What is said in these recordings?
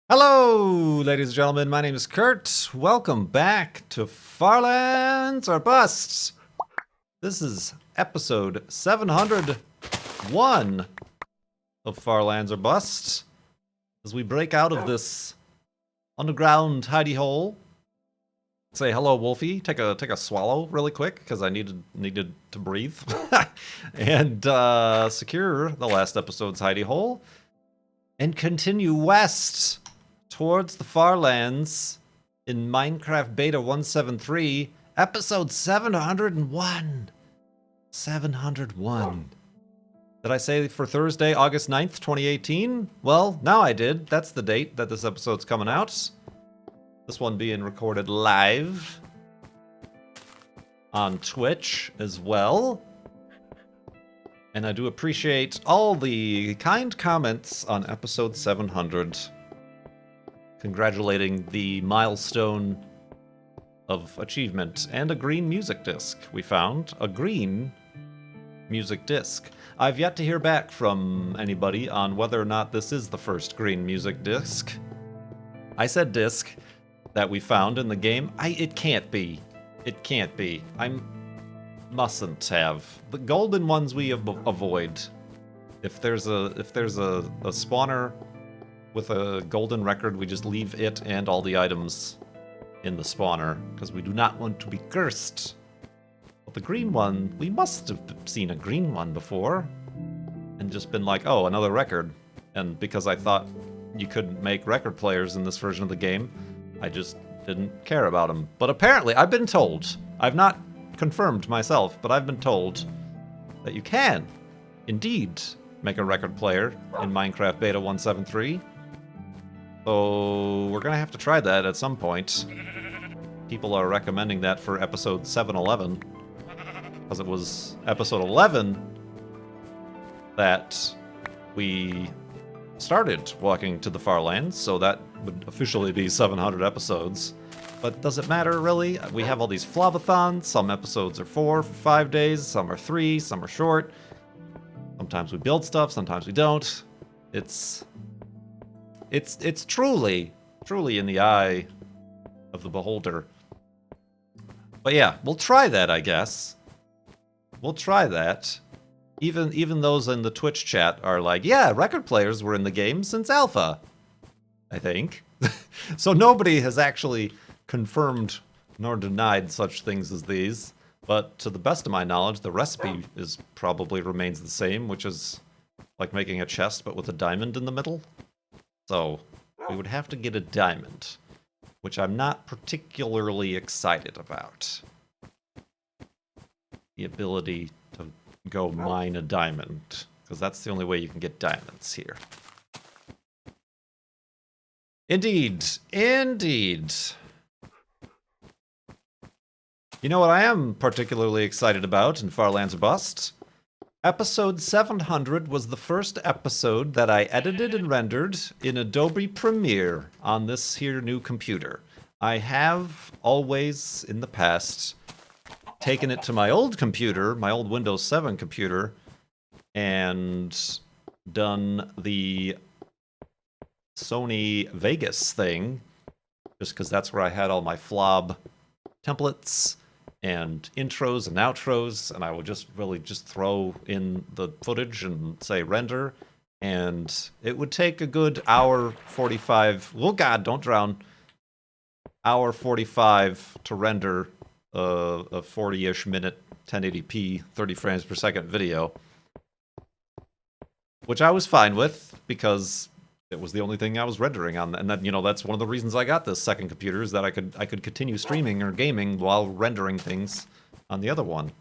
Hello, ladies and gentlemen. My name is Kurt. Welcome back to Farlands or Busts. This is episode 701 of Farlands or Busts. As we break out of this underground hidey hole. Say hello, Wolfie. Take a swallow really quick because I needed to breathe and secure the last episode's hidey hole and continue west towards the Farlands in Minecraft Beta 173, episode 701. 701. Did I say for Thursday, August 9th, 2018? Well, now I did. That's the date that this episode's coming out. This one being recorded live on Twitch as well. And I do appreciate all the kind comments on episode 700. Congratulating the milestone of achievement and a green music disc. We found a green music disc. I've yet to hear back from anybody on whether or not this is the first green music disc. I said disc that we found in the game. It can't be. It can't be. Mustn't have. The golden ones we avoid. If there's a spawner with a golden record, we just leave it and all the items in the spawner, because we do not want to be cursed. But the green one, we must have seen a green one before, and just been like, oh, another record. And because I thought you couldn't make record players in this version of the game, I just didn't care about them. But apparently, I've been told, I've not confirmed myself, but I've been told that you can, indeed, make a record player in Minecraft Beta 173. So we're gonna have to try that at some point. People are recommending that for episode 711, because it was episode 11 that we started walking to the Farlands, so that would officially be 700 episodes. But does it matter, really? We have all these flobathons. Some episodes are 4 for 5 days, some are 3, some are short. Sometimes we build stuff, sometimes we don't. It's truly in the eye of the beholder. But yeah, we'll try that, I guess. We'll try that. Even those in the Twitch chat are like, yeah, record players were in the game since alpha, I think. So nobody has actually confirmed nor denied such things as these. But to the best of my knowledge, the recipe probably remains the same, which is like making a chest but with a diamond in the middle. So we would have to get a diamond, which I'm not particularly excited about. The ability to go mine a diamond, because that's the only way you can get diamonds here. Indeed. Indeed. You know what I am particularly excited about in Farlands or Bust? Episode 700 was the first episode that I edited and rendered in Adobe Premiere on this here new computer. I have always, in the past, taken it to my old computer, my old Windows 7 computer, and done the Sony Vegas thing, just because that's where I had all my flob templates and intros and outros, and I would just throw in the footage and say render, and it would take a good hour 45, oh god, don't drown, hour 45 to render a 40-ish minute 1080p 30 frames per second video, which I was fine with because it was the only thing I was rendering on, and that, that's one of the reasons I got this second computer, is that I could continue streaming or gaming while rendering things on the other one.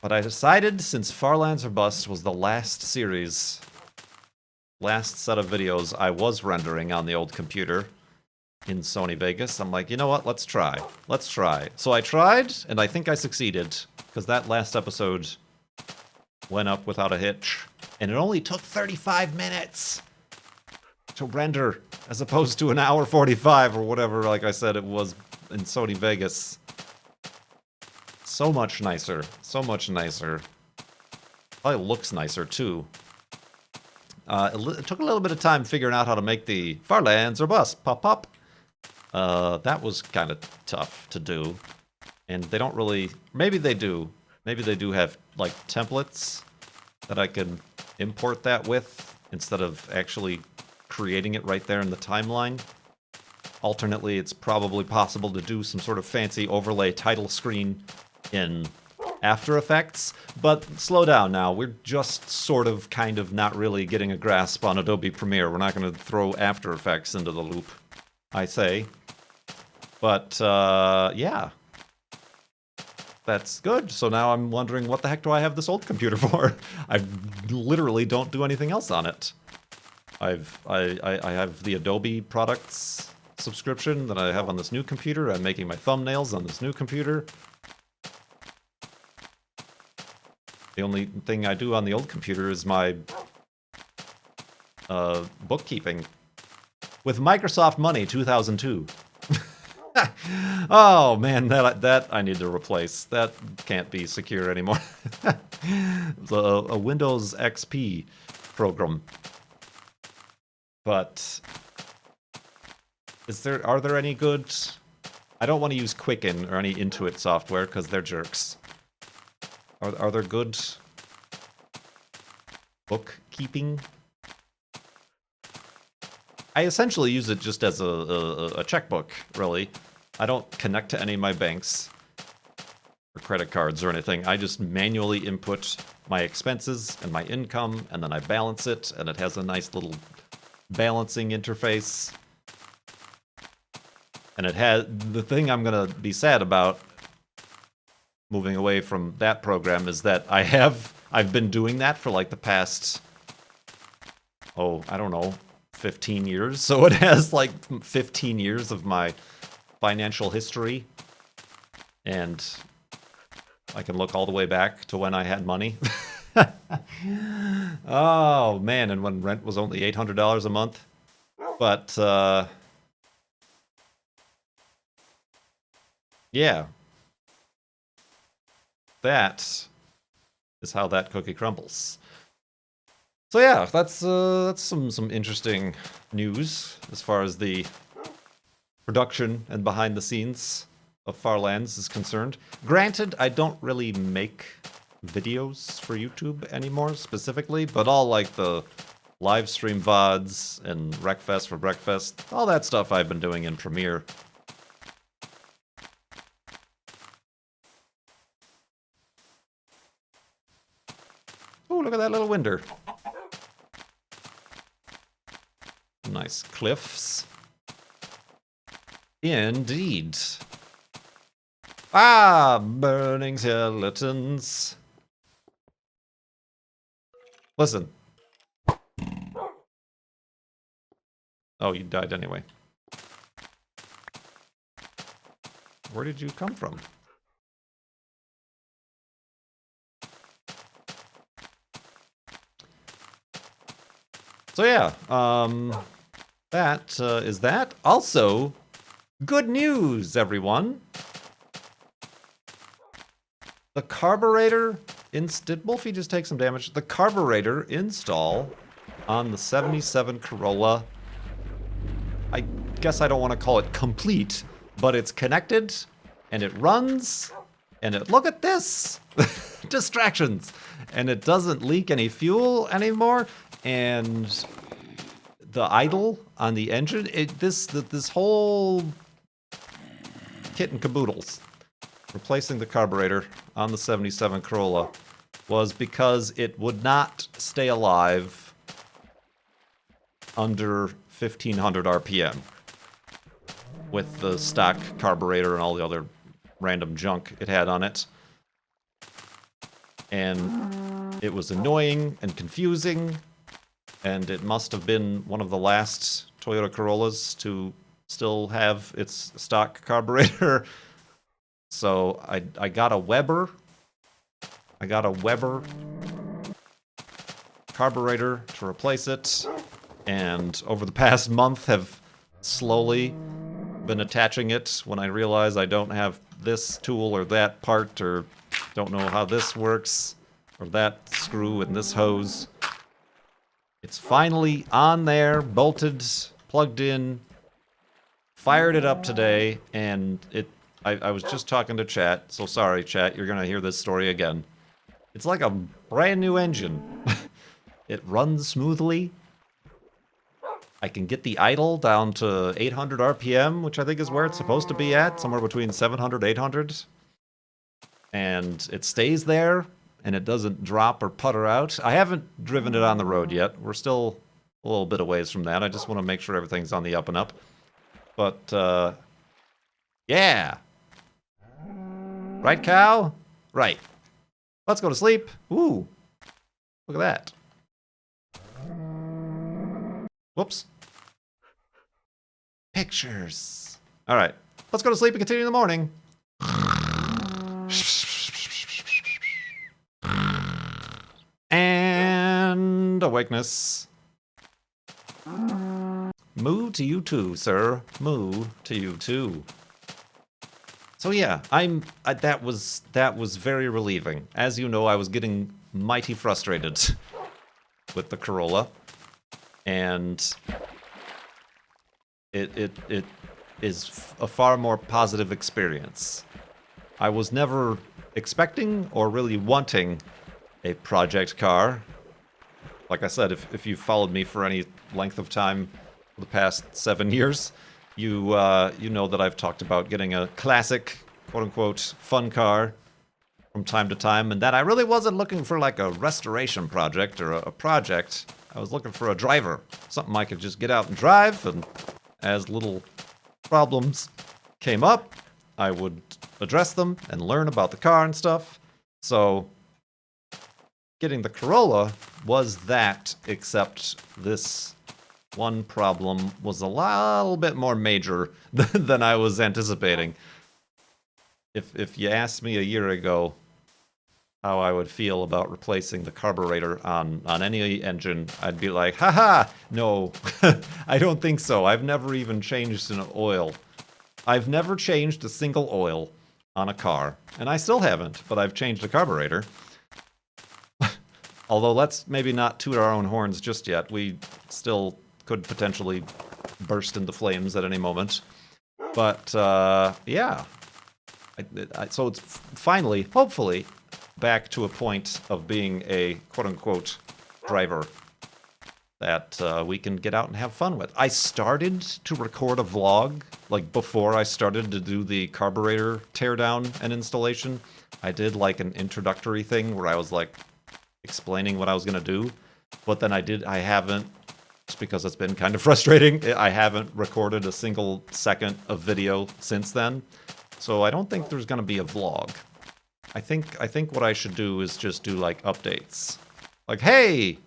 But I decided, since Farlands or Bust was the last set of videos I was rendering on the old computer in Sony Vegas, I'm like, you know what? Let's try. So I tried, and I think I succeeded, because that last episode went up without a hitch, and it only took 35 minutes. To render, as opposed to an hour 45 or whatever, like I said, it was in Sony Vegas. So much nicer. So much nicer. Probably looks nicer, too. It took a little bit of time figuring out how to make the Farlands or bust pop pop. That was kind of tough to do. And they don't really... Maybe they do. Maybe they do have, like, templates that I can import that with instead of actually creating it right there in the timeline. Alternately, it's probably possible to do some sort of fancy overlay title screen in After Effects. But slow down now. We're just sort of, kind of, not really getting a grasp on Adobe Premiere. We're not going to throw After Effects into the loop, I say. But, yeah. That's good. So now I'm wondering, what the heck do I have this old computer for? I literally don't do anything else on it. I have the Adobe products subscription that I have on this new computer. I'm making my thumbnails on this new computer. The only thing I do on the old computer is my bookkeeping. With Microsoft Money 2002. Oh man, that I need to replace. That can't be secure anymore. It's a Windows XP program. But are there any good... I don't want to use Quicken or any Intuit software because they're jerks. Are there good bookkeeping? I essentially use it just as a checkbook, really. I don't connect to any of my banks or credit cards or anything. I just manually input my expenses and my income, and then I balance it, and it has a nice little balancing interface. And it has... The thing I'm gonna be sad about moving away from that program is that I've been doing that for like the past... Oh, I don't know... 15 years, so it has like 15 years of my financial history, and I can look all the way back to when I had money. Oh man, and when rent was only $800 a month. But yeah, that is how that cookie crumbles. So yeah, that's some interesting news as far as the production and behind the scenes of Farlands is concerned. Granted, I don't really make videos for YouTube anymore specifically, but all like the live stream VODs and Wreckfest for Breakfast, all that stuff I've been doing in Premiere. Oh, look at that little window. Nice cliffs. Indeed. Ah, burning skeletons. Listen. Oh, you died anyway. Where did you come from? So yeah, that is that. Also, good news, everyone. The carburetor did Wolfie just take some damage? The carburetor install on the 77 Corolla. I guess I don't want to call it complete, but it's connected and it runs and look at this. Distractions. And it doesn't leak any fuel anymore. And the idle on the engine, this whole kit and caboodles, replacing the carburetor on the 77 Corolla, was because it would not stay alive under 1500 RPM with the stock carburetor and all the other random junk it had on it. And it was annoying and confusing. And it must have been one of the last Toyota Corollas to still have its stock carburetor. So I got a Weber. I got a Weber carburetor to replace it. And over the past month have slowly been attaching it when I realize I don't have this tool or that part, or don't know how this works, or that screw and this hose. It's finally on there, bolted, plugged in, fired it up today, and I was just talking to chat, so sorry chat, you're gonna hear this story again. It's like a brand new engine. It runs smoothly. I can get the idle down to 800 RPM, which I think is where it's supposed to be at, somewhere between 700, 800. And it stays there, and it doesn't drop or putter out. I haven't driven it on the road yet. We're still a little bit of ways from that. I just want to make sure everything's on the up and up. But, yeah. Right, cow? Right. Let's go to sleep. Ooh. Look at that. Whoops. Pictures. All right. Let's go to sleep and continue in the morning. And awakeness. Moo to you too, sir. Moo to you too. So yeah, that was very relieving. As you know, I was getting mighty frustrated with the Corolla, and it is a far more positive experience. I was never expecting or really wanting a project car. Like I said, if you've followed me for any length of time for the past 7 years, you know that I've talked about getting a classic, quote-unquote, fun car from time to time, and that I really wasn't looking for like a restoration project or a project. I was looking for a driver, something I could just get out and drive, and as little problems came up, I would address them and learn about the car and stuff. So getting the Corolla was that, except this one problem was a little bit more major than I was anticipating. If you asked me a year ago how I would feel about replacing the carburetor on any engine, I'd be like, haha, no, I don't think so. I've never even changed an oil. I've never changed a single oil on a car, and I still haven't, but I've changed a carburetor. Although let's maybe not toot our own horns just yet. We still could potentially burst into flames at any moment. But, yeah. So it's finally, hopefully, back to a point of being a quote-unquote driver that we can get out and have fun with. I started to record a vlog, like before I started to do the carburetor teardown and installation. I did like an introductory thing where I was like explaining what I was going to do, but then I haven't, just because it's been kind of frustrating, I haven't recorded a single second of video since then. So I don't think there's going to be a vlog. I think what I should do is just do like updates. Like, hey,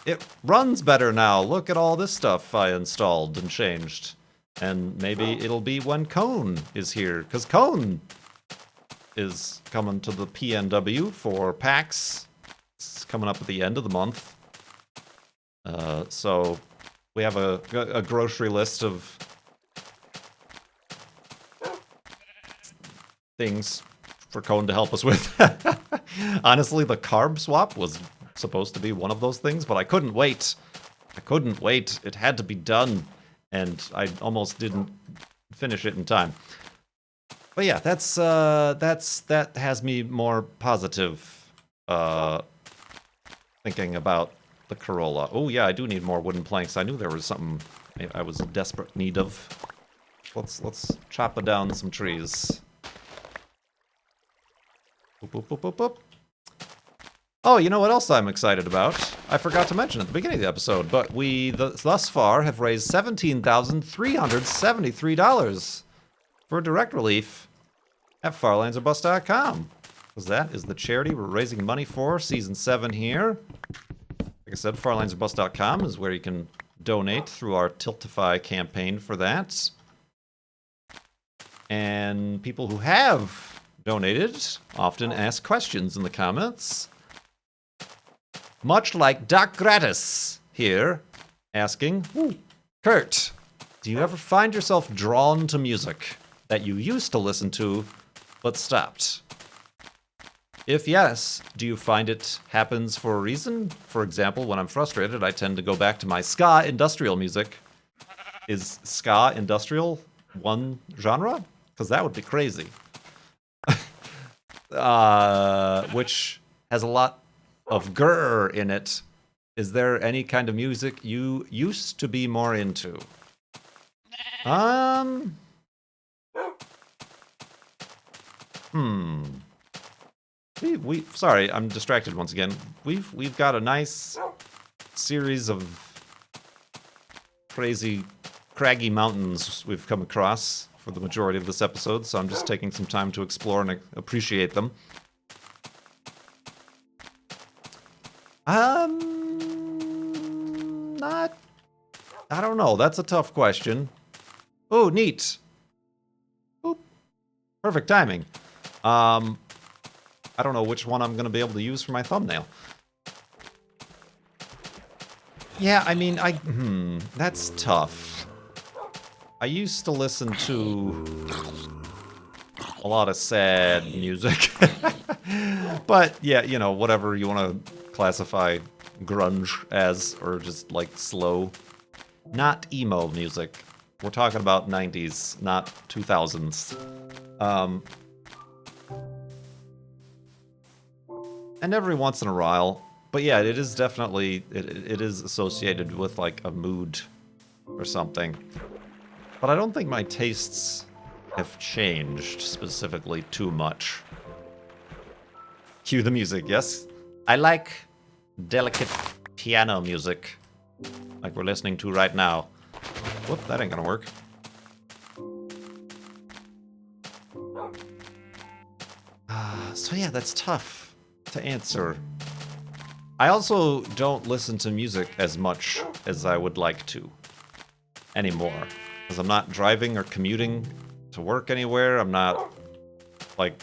it runs better now. Look at all this stuff I installed and changed. And maybe it'll be when Cone is here, because Cone is coming to the PNW for PAX. It's coming up at the end of the month. So we have a grocery list of things for Cone to help us with. Honestly, the carb swap was supposed to be one of those things, but I couldn't wait. It had to be done, and I almost didn't finish it in time. But yeah, that has me more positive thinking about the Corolla. Oh yeah, I do need more wooden planks. I knew there was something I was in desperate need of. Let's chop down some trees. Boop, boop, boop, boop, boop. Oh, you know what else I'm excited about? I forgot to mention at the beginning of the episode, but we thus far have raised $17,373 for direct relief at farlandserbust.com. Because that is the charity we're raising money for, Season 7 here. Like I said, farlandserbust.com is where you can donate through our Tiltify campaign for that. And people who have donated often ask questions in the comments. Much like Doc Gratis here, asking, Kurt, do you ever find yourself drawn to music that you used to listen to, but stopped? If yes, do you find it happens for a reason? For example, when I'm frustrated, I tend to go back to my ska industrial music. Is ska industrial one genre? Because that would be crazy. Which has a lot of grr in it. Is there any kind of music you used to be more into? Sorry, I'm distracted once again. We've got a nice series of crazy craggy mountains we've come across for the majority of this episode, so I'm just taking some time to explore and appreciate them. I don't know. That's a tough question. Oh, neat. Oop. Perfect timing. I don't know which one I'm going to be able to use for my thumbnail. Yeah, I mean, that's tough. I used to listen to a lot of sad music. But, yeah, you know, whatever you want to classify grunge as, or just, like, slow. Not emo music. We're talking about 90s, not 2000s. And every once in a while, but yeah, it is definitely, it is associated with like a mood or something. But I don't think my tastes have changed specifically too much. Cue the music, yes? I like delicate piano music, like we're listening to right now. Whoop, that ain't gonna work. So yeah, that's tough to answer. I also don't listen to music as much as I would like to anymore, because I'm not driving or commuting to work anywhere. I'm not like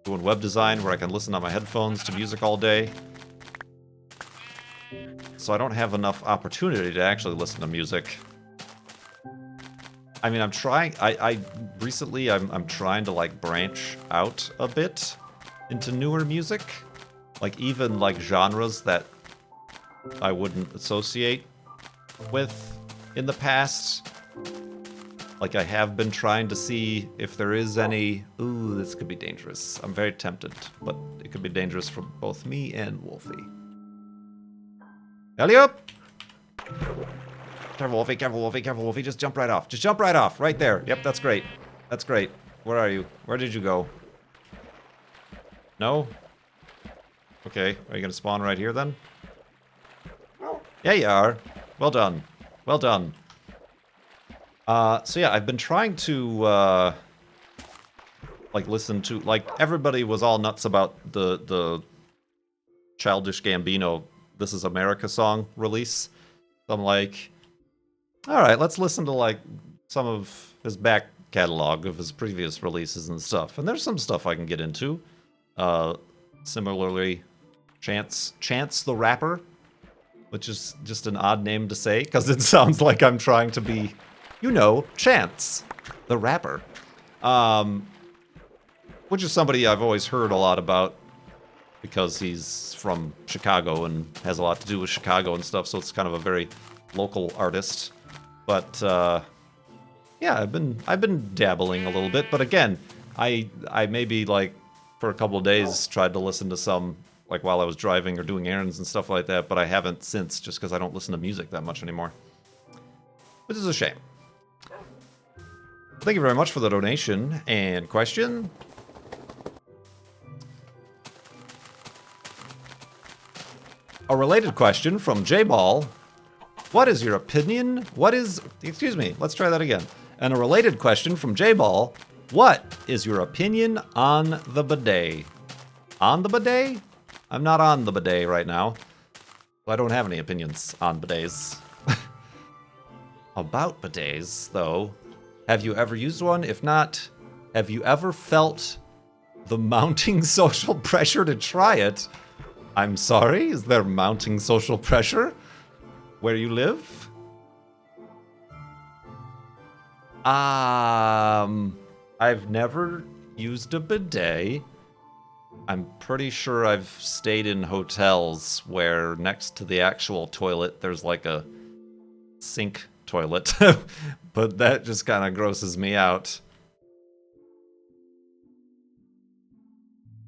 doing web design where I can listen on my headphones to music all day. So I don't have enough opportunity to actually listen to music. I mean, I'm trying. Recently I'm trying to like branch out a bit into newer music, like even like genres that I wouldn't associate with in the past. Like I have been trying to see if there is any. Ooh, this could be dangerous. I'm very tempted, but it could be dangerous for both me and Wolfie. Alley up! Careful, Wolfie, careful, Wolfie, careful, Wolfie. Just jump right off. Just jump right off. Right there. Yep, that's great. That's great. Where are you? Where did you go? No? Okay, are you gonna spawn right here then? Yeah, you are. Well done. Well done. So yeah, I've been trying to, like, listen to, like, everybody was all nuts about the Childish Gambino This Is America song release. So I'm like, alright, let's listen to, like, some of his back catalog of his previous releases and stuff. And there's some stuff I can get into. Similarly, Chance the Rapper, which is just an odd name to say, because it sounds like I'm trying to be, you know, Chance the Rapper. Which is somebody I've always heard a lot about, because he's from Chicago and has a lot to do with Chicago and stuff, so it's kind of a very local artist. But, yeah, I've been dabbling a little bit, but again, I maybe, like, for a couple of days tried to listen to some, like, while I was driving or doing errands and stuff like that, but I haven't since, just because I don't listen to music that much anymore. Which is a shame. Thank you very much for the donation and question. A related question from J-Ball. What is your opinion? Excuse me, let's try that again. And a related question from J-Ball. What is your opinion on the bidet? On the bidet? I'm not on the bidet right now. So I don't have any opinions on bidets. About bidets, though, have you ever used one? If not, have you ever felt the mounting social pressure to try it? I'm sorry, is there mounting social pressure where you live? I've never used a bidet. I'm pretty sure I've stayed in hotels where next to the actual toilet there's like a sink toilet, but that just kind of grosses me out.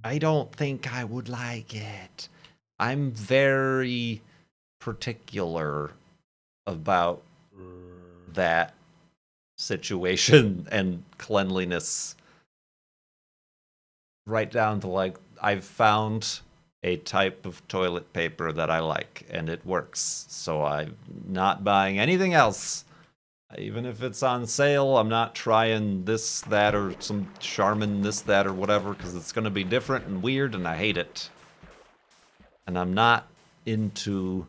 I don't think I would like it. I'm very particular about that situation and cleanliness. Right down to like, I've found a type of toilet paper that I like and it works. So I'm not buying anything else. Even if it's on sale, I'm not trying this, that, or some Charmin this, that, or whatever, because it's going to be different and weird and I hate it. And I'm not into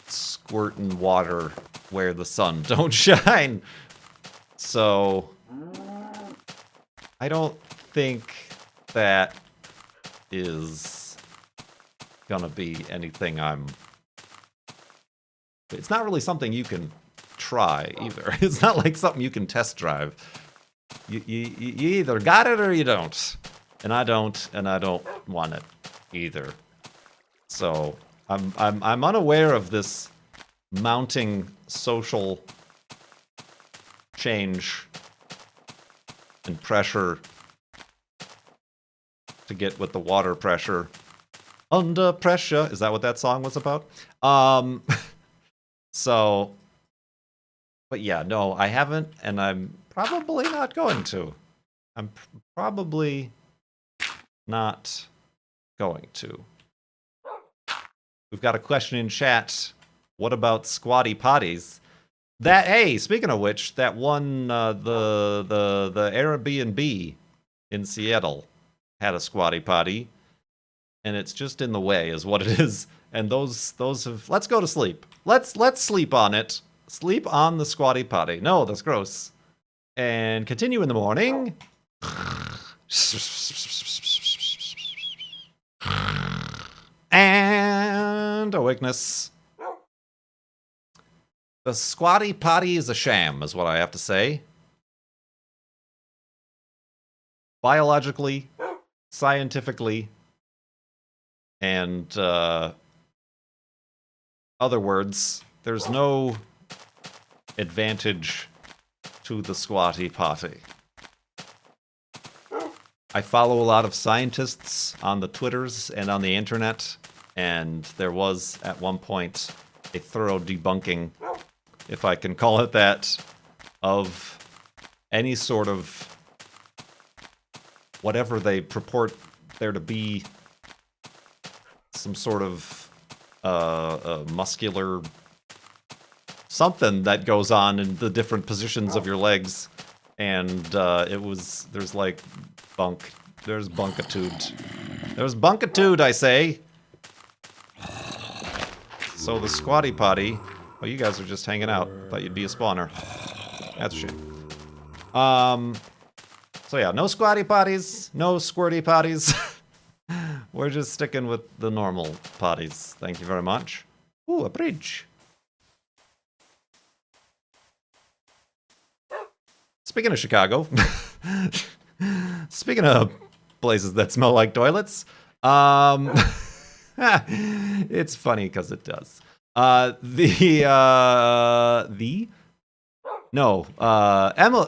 squirting water where the sun don't shine. So I don't think that is gonna be anything it's not really something you can try either. It's not like something you can test drive. You either got it or you don't. And I don't want it either. So I'm unaware of this mounting social change and pressure to get with the water pressure. Under pressure. Is that what that song was about? So, but yeah, no, I haven't, and I'm probably not going to. I'm probably not going to. We've got a question in chat. What about Squatty Potties? That, hey, speaking of which, that one, the Airbnb in Seattle had a Squatty Potty, and it's just in the way, is what it is. And those have. Let's go to sleep. Let's sleep on it. Sleep on the Squatty Potty. No, that's gross. And continue in the morning. And awakeness. The Squatty Potty is a sham, is what I have to say. Biologically, scientifically, and other words, there's no advantage to the Squatty Potty. I follow a lot of scientists on the Twitters and on the internet, and there was, at one point, a thorough debunking, if I can call it that, of any sort of whatever they purport there to be, some sort of muscular something that goes on in the different positions of your legs, and there's like there's bunkitude, I say. So the Squatty Potty, oh, you guys are just hanging out. Thought you'd be a spawner. That's a shame. So yeah, no Squatty Potties, no Squirty Potties. We're just sticking with the normal potties. Thank you very much. Ooh, a bridge. Speaking of Chicago, speaking of places that smell like toilets, it's funny because it does.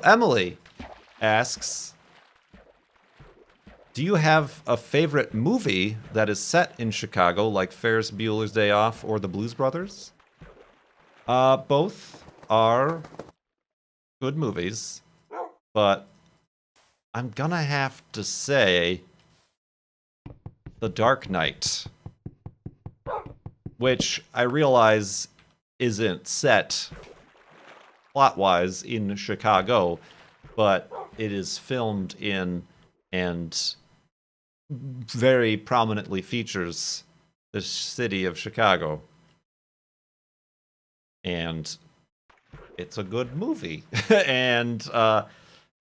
Emily asks, do you have a favorite movie that is set in Chicago, like Ferris Bueller's Day Off or The Blues Brothers? Both are good movies, but I'm gonna have to say The Dark Knight, which I realize isn't set plot-wise in Chicago, but it is filmed in and very prominently features the city of Chicago. And it's a good movie. And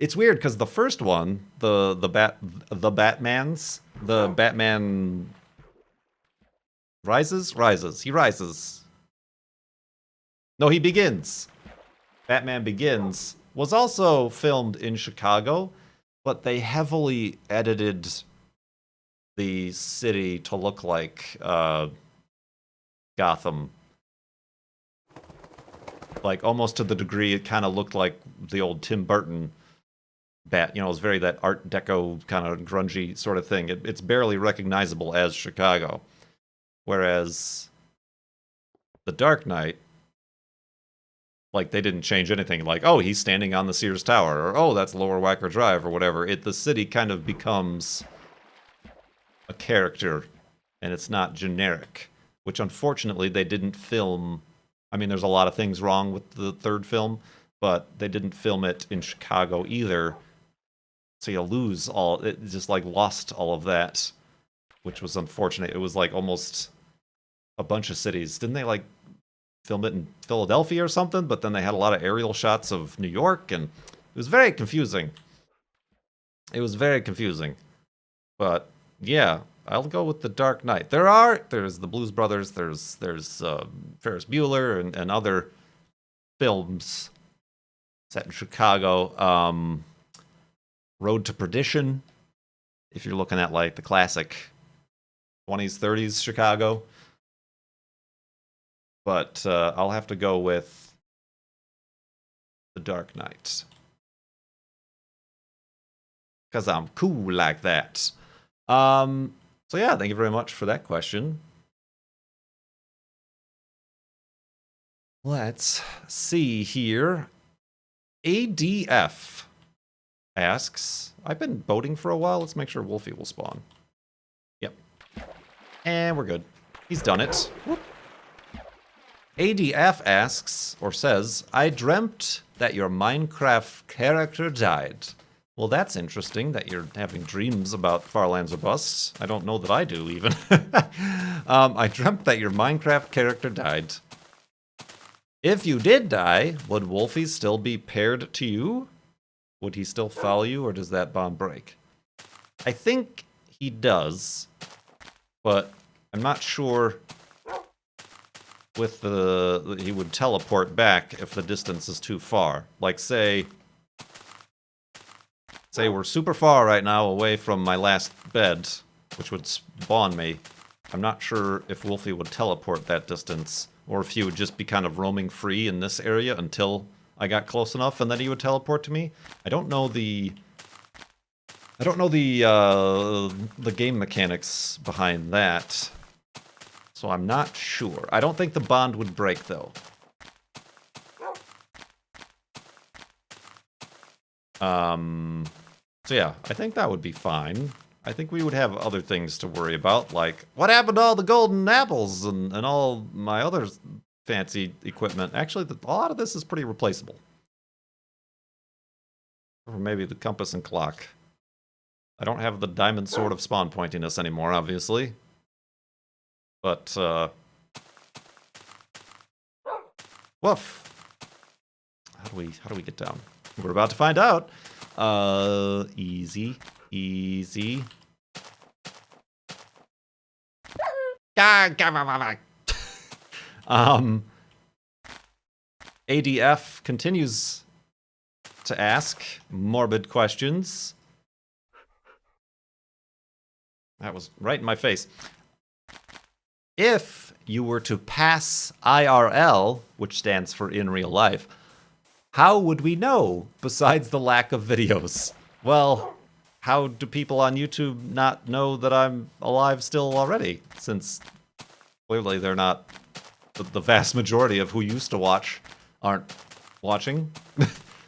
it's weird because the first one, the Batman rises. He rises. No, he begins. Batman Begins was also filmed in Chicago, but they heavily edited the city to look like Gotham. Like, almost to the degree it kind of looked like the old Tim Burton Bat. You know, it was very that Art Deco kind of grungy sort of thing. It's barely recognizable as Chicago. Whereas The Dark Knight, like, they didn't change anything. Like, oh, he's standing on the Sears Tower, or oh, that's Lower Wacker Drive, or whatever. The city kind of becomes a character, and it's not generic, which unfortunately they didn't film. I mean, there's a lot of things wrong with the third film, but they didn't film it in Chicago either. So you lose all, it just like lost all of that, which was unfortunate. It was like almost a bunch of cities. Didn't they like film it in Philadelphia or something? But then they had a lot of aerial shots of New York, and it was very confusing. It was very confusing. But yeah, I'll go with The Dark Knight. There's the Blues Brothers, there's Ferris Bueller and other films set in Chicago. Road to Perdition, if you're looking at like the classic 20s, 30s Chicago. But I'll have to go with The Dark Knight. Because I'm cool like that. So yeah, thank you very much for that question. Let's see here. ADF asks, I've been boating for a while. Let's make sure Wolfie will spawn. Yep. And we're good. He's done it. Whoop. ADF asks, or says, I dreamt that your Minecraft character died. Well, that's interesting that you're having dreams about Farlands or Busts. I don't know that I do, even. I dreamt that your Minecraft character died. If you did die, would Wolfie still be paired to you? Would he still follow you, or does that bond break? I think he does, but I'm not sure with he would teleport back if the distance is too far. Like, say we're super far right now away from my last bed, which would spawn me. I'm not sure if Wolfie would teleport that distance, or if he would just be kind of roaming free in this area until I got close enough, and then he would teleport to me. I don't know the game mechanics behind that, so I'm not sure. I don't think the bond would break, though. So yeah, I think that would be fine. I think we would have other things to worry about, like, what happened to all the golden apples and all my other fancy equipment? Actually, a lot of this is pretty replaceable. Or maybe the compass and clock. I don't have the diamond sword of spawn pointiness anymore, obviously. But, woof. How do we get down? We're about to find out. Easy. ADF continues to ask morbid questions. That was right in my face. If you were to pass IRL, which stands for in real life, how would we know, besides the lack of videos? Well, how do people on YouTube not know that I'm alive still already? Since clearly they're not, the vast majority of who used to watch aren't watching,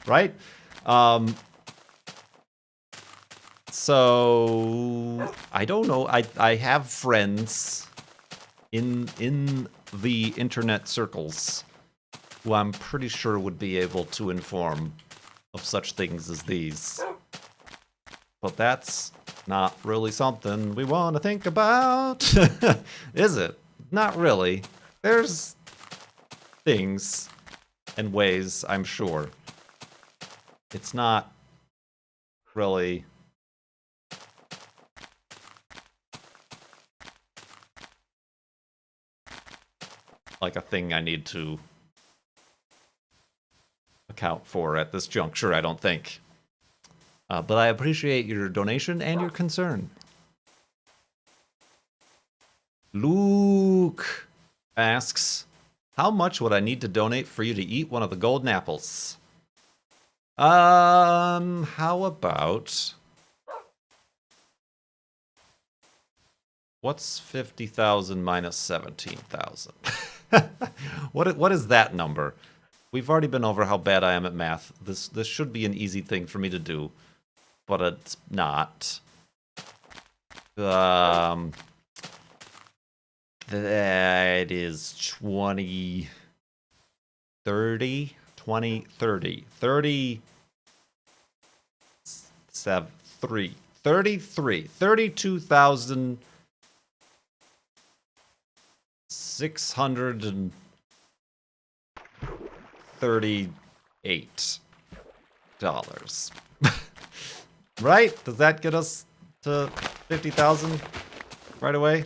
right? So, I don't know. I have friends in the internet circles who I'm pretty sure would be able to inform of such things as these. But that's not really something we want to think about, is it? Not really. There's things and ways, I'm sure. It's not really like a thing I need to account for at this juncture, I don't think. But I appreciate your donation and your concern. Luke asks, how much would I need to donate for you to eat one of the golden apples? How about... What's 50,000 minus 17,000? What is that number? We've already been over how bad I am at math. This should be an easy thing for me to do, but it's not. That is 20, 30, 20, 30, 30, 7, 3, 33, 32,638 dollars. Right? Does that get us to 50,000 right away?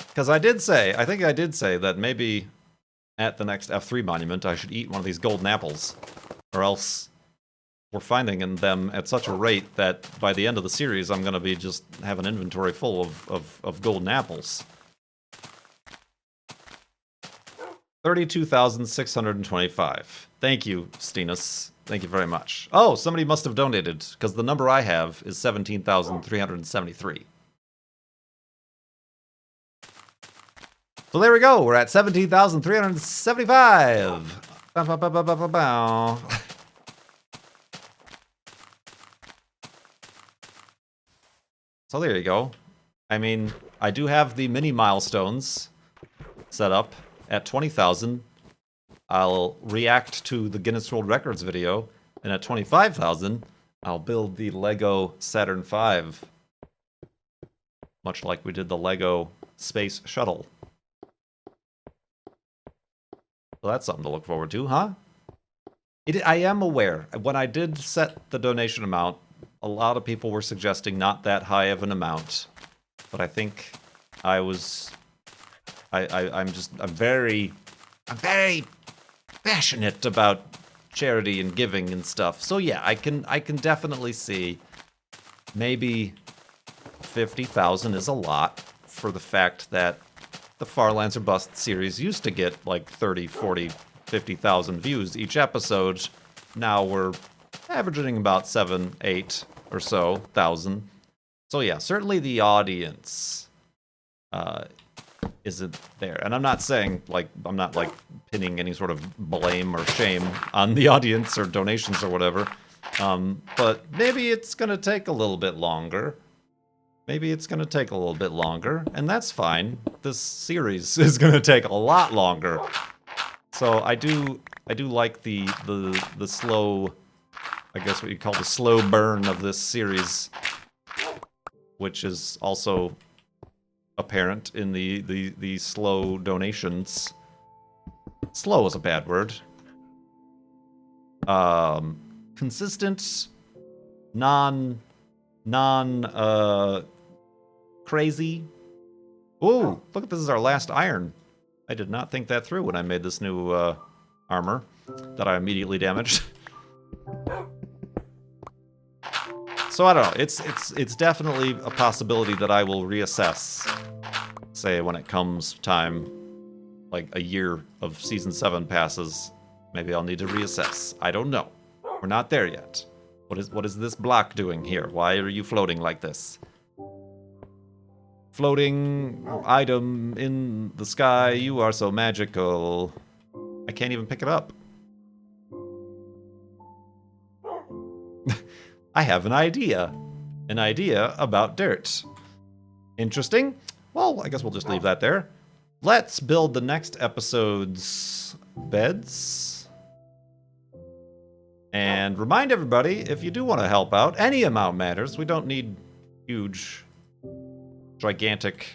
Because I think I did say that maybe at the next F3 monument I should eat one of these golden apples, or else we're finding them at such a rate that by the end of the series I'm going to be just have an inventory full of golden apples. 32,625. Thank you, Stinus. Thank you very much. Oh, somebody must have donated, because the number I have is 17,373. So there we go. We're at 17,375. So there you go. I mean, I do have the mini milestones set up at 20,000. I'll react to the Guinness World Records video, and at 25,000, I'll build the Lego Saturn V, much like we did the Lego Space Shuttle. So that's something to look forward to, huh? I am aware. When I did set the donation amount, a lot of people were suggesting not that high of an amount. But I think I'm very passionate about charity and giving and stuff. So yeah, I can definitely see maybe 50,000 is a lot for the fact that the Farlands or Bust series used to get like 30, 40, 50,000 views each episode. Now we're averaging about 7, 8 or so thousand. So yeah, certainly the audience isn't there. And I'm not saying, like, I'm not like pinning any sort of blame or shame on the audience or donations or whatever. But maybe it's going to take a little bit longer. Maybe it's going to take a little bit longer, and that's fine. This series is going to take a lot longer. So I do like the slow, I guess what you call the slow burn of this series, which is also apparent in the slow donations. Slow is a bad word. Consistent, crazy. Ooh, look, this is our last iron. I did not think that through when I made this new armor that I immediately damaged. So I don't know. It's definitely a possibility that I will reassess. Say when it comes time, like a year of season 7 passes, maybe I'll need to reassess. I don't know. We're not there yet. What is this block doing here? Why are you floating like this? Floating item in the sky, you are so magical. I can't even pick it up. I have an idea. An idea about dirt. Interesting. Well, I guess we'll just leave that there. Let's build the next episode's beds. And remind everybody, if you do want to help out, any amount matters. We don't need huge, gigantic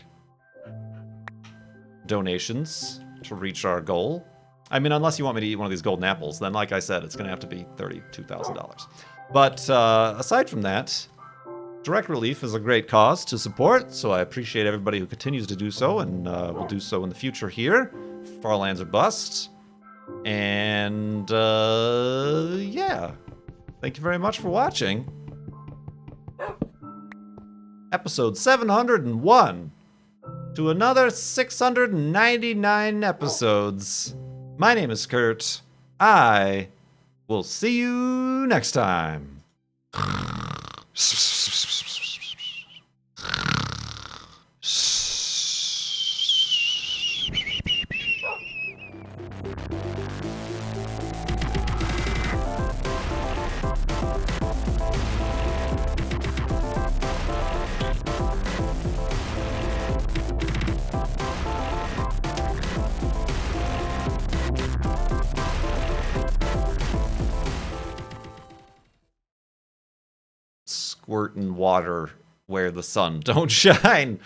donations to reach our goal. I mean, unless you want me to eat one of these golden apples, then like I said, it's going to have to be $32,000. But aside from that, Direct Relief is a great cause to support, so I appreciate everybody who continues to do so, and will do so in the future here. Farlands or Bust. And, yeah. Thank you very much for watching. Episode 701 to another 699 episodes. My name is Kurt. I will see you next time. Squirting water where the sun don't shine.